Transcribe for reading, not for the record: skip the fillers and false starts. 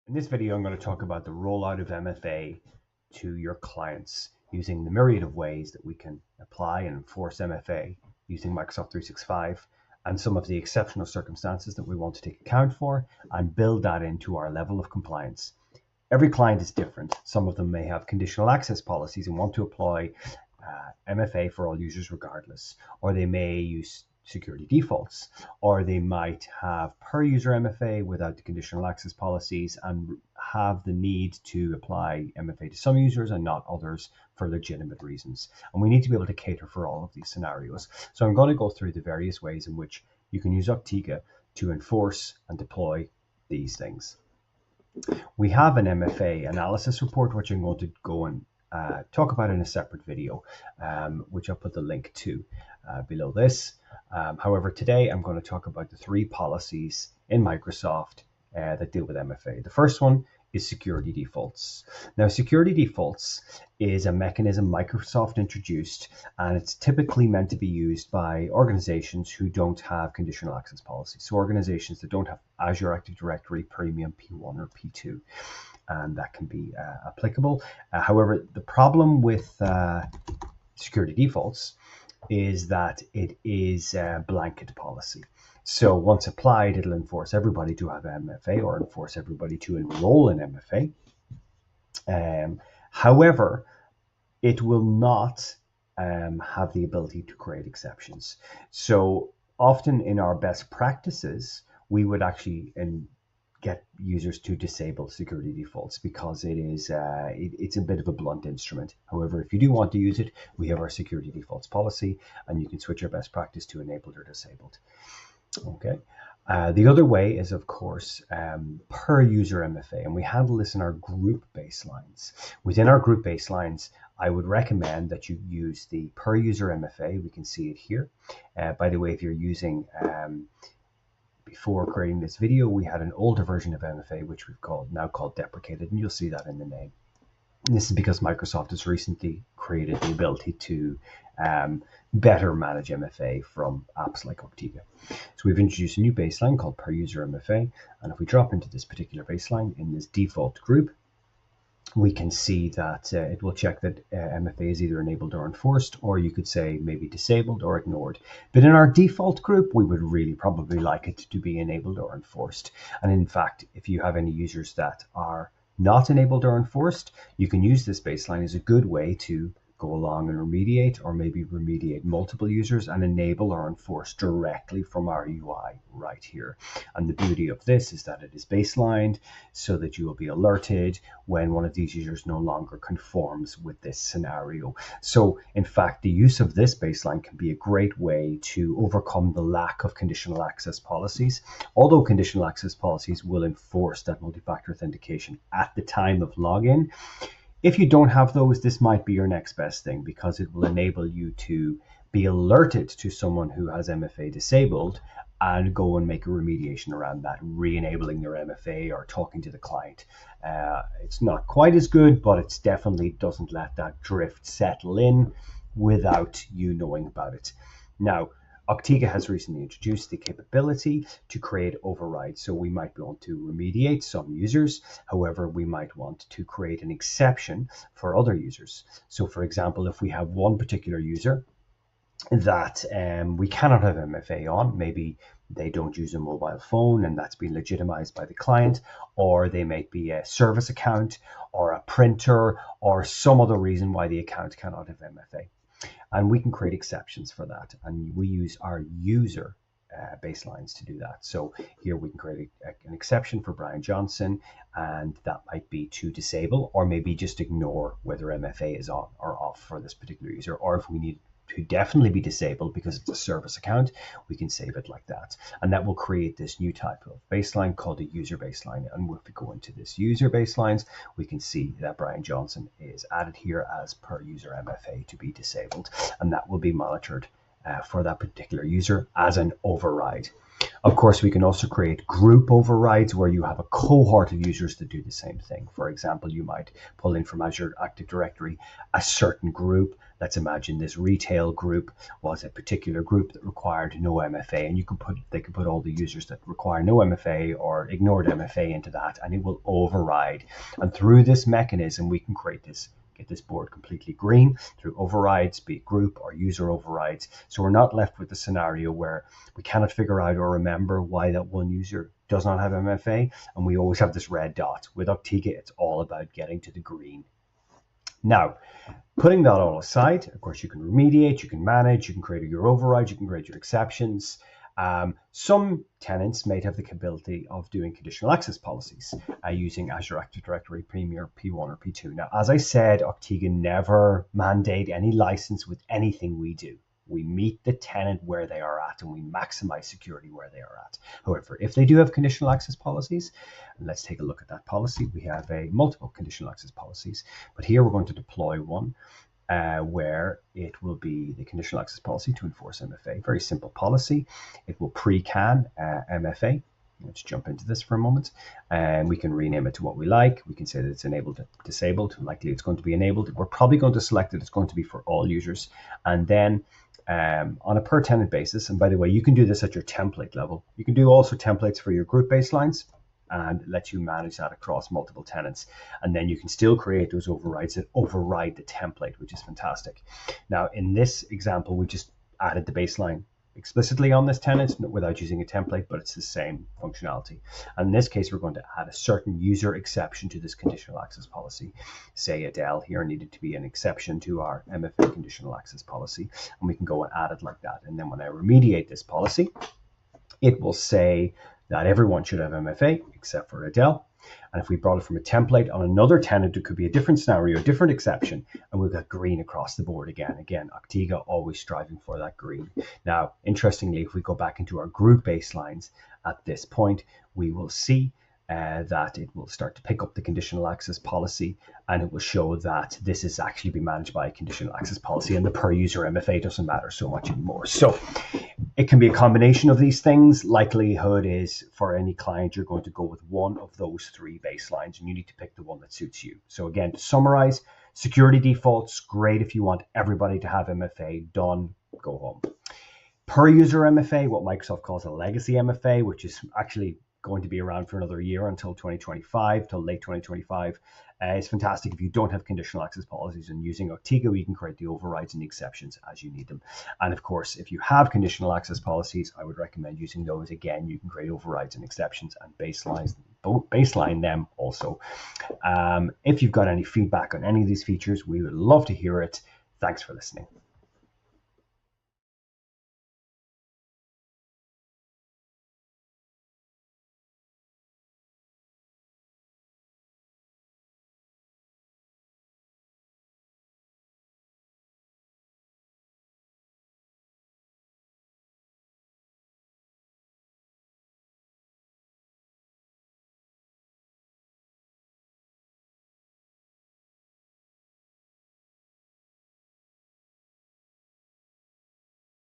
In this video, I'm going to talk about the rollout of MFA to your clients using the myriad of ways that we can apply and enforce MFA using Microsoft 365 and some of the exceptional circumstances that we want to take account for and build that into our level of compliance. Every client is different. Some of them may have conditional access policies and want to apply MFA for all users regardless, or they may use security defaults, or they might have per user MFA without the conditional access policies and have the need to apply MFA to some users and not others for legitimate reasons. And we need to be able to cater for all of these scenarios. So I'm going to go through the various ways in which you can use Octiga to enforce and deploy these things. We have an MFA analysis report, which I'm going to go and talk about in a separate video, which I'll put the link to below this. However, today I'm going to talk about the three policies in Microsoft that deal with MFA. The first one is security defaults. Now, security defaults is a mechanism Microsoft introduced, and it's typically meant to be used by organizations who don't have conditional access policies. So organizations that don't have Azure Active Directory Premium P1 or P2. And that can be applicable. However, the problem with security defaults is that it is a blanket policy. So once applied, it'll enforce everybody to have MFA or enforce everybody to enroll in MFA. However, it will not have the ability to create exceptions. So often in our best practices, we would actually get users to disable security defaults because it's a bit of a blunt instrument. However, if you do want to use it, we have our security defaults policy, and you can switch your best practice to enabled or disabled. Okay. The other way is, of course, per user MFA, and we handle this in our group baselines. Within our group baselines, I would recommend that you use the per user MFA. We can see it here. By the way, if you're using before creating this video, we had an older version of MFA, which we've now called deprecated, and you'll see that in the name. And this is because Microsoft has recently created the ability to better manage MFA from apps like Octiga. So we've introduced a new baseline called per user MFA, and if we drop into this particular baseline in this default group, we can see that it will check that MFA is either enabled or enforced, or you could say maybe disabled or ignored. But in our default group, we would really probably like it to be enabled or enforced. And in fact, if you have any users that are not enabled or enforced, you can use this baseline as a good way to go along and remediate, or maybe remediate multiple users and enable or enforce directly from our UI right here. And the beauty of this is that it is baselined so that you will be alerted when one of these users no longer conforms with this scenario. So in fact, the use of this baseline can be a great way to overcome the lack of conditional access policies. Although conditional access policies will enforce that multi-factor authentication at the time of login, if you don't have those, this might be your next best thing, because it will enable you to be alerted to someone who has MFA disabled and go and make a remediation around that, re-enabling their MFA or talking to the client. It's not quite as good, but it definitely doesn't let that drift settle in without you knowing about it. Now, Octiga has recently introduced the capability to create overrides. So we might want to remediate some users. However, we might want to create an exception for other users. So for example, if we have one particular user that we cannot have MFA on, maybe they don't use a mobile phone and that's been legitimized by the client, or they might be a service account or a printer or some other reason why the account cannot have MFA. And we can create exceptions for that. And we use our user baselines to do that. So here we can create an exception for Brian Johnson, and that might be to disable or maybe just ignore whether MFA is on or off for this particular user. Or if we need to definitely be disabled because it's a service account, we can save it like that. And that will create this new type of baseline called a user baseline. And if we go into this user baselines, we can see that Brian Johnson is added here as per user MFA to be disabled. And that will be monitored for that particular user as an override. Of course, we can also create group overrides where you have a cohort of users that do the same thing. For example, you might pull in from Azure Active Directory a certain group. Let's imagine this retail group was a particular group that required no MFA, and they could put all the users that require no MFA or ignored MFA into that, and it will override. And through this mechanism, we can get this board completely green through overrides, be it group or user overrides. So we're not left with the scenario where we cannot figure out or remember why that one user does not have MFA, and we always have this red dot. With Octiga, it's all about getting to the green. Now, putting that all aside, of course, you can remediate, you can manage, you can create your overrides, you can create your exceptions. Some tenants may have the capability of doing conditional access policies using Azure Active Directory Premier P1 or P2. Now, as I said, Octiga never mandate any license with anything we do. We meet the tenant where they are at, and we maximize security where they are at. However, if they do have conditional access policies, let's take a look at that policy. We have multiple conditional access policies, but here we're going to deploy one where it will be the conditional access policy to enforce MFA. Very simple policy. It will pre-can MFA. Let's jump into this for a moment, and we can rename it to what we like. We can say that it's enabled, disabled. Likely it's going to be enabled. We're probably going to select that it's going to be for all users, and then on a per tenant basis. And by the way, you can do this at your template level. You can do also templates for your group baselines and let you manage that across multiple tenants. And then you can still create those overrides that override the template, which is fantastic. Now, in this example, we just added the baseline explicitly on this tenant without using a template, but it's the same functionality. And in this case, we're going to add a certain user exception to this conditional access policy. Say Adele here needed to be an exception to our MFA conditional access policy, and we can go and add it like that. And then when I remediate this policy, it will say that everyone should have MFA except for Adele. And if we brought it from a template on another tenant, it could be a different scenario, a different exception, and we've got green across the board again. Again, Octiga always striving for that green. Now, interestingly, if we go back into our group baselines at this point, we will see that it will start to pick up the conditional access policy, and it will show that this is actually being managed by a conditional access policy, and the per user MFA doesn't matter so much anymore. So it can be a combination of these things. Likelihood is for any client, you're going to go with one of those three baselines, and you need to pick the one that suits you. So again, to summarize, security defaults, great if you want everybody to have MFA, done, go home. Per user MFA, what Microsoft calls a legacy MFA, which is actually going to be around for another year until 2025, till late 2025. It's fantastic if you don't have conditional access policies, and using Octiga, we can create the overrides and the exceptions as you need them. And of course, if you have conditional access policies, I would recommend using those. Again, you can create overrides and exceptions and baseline them also. If you've got any feedback on any of these features, we would love to hear it. Thanks for listening.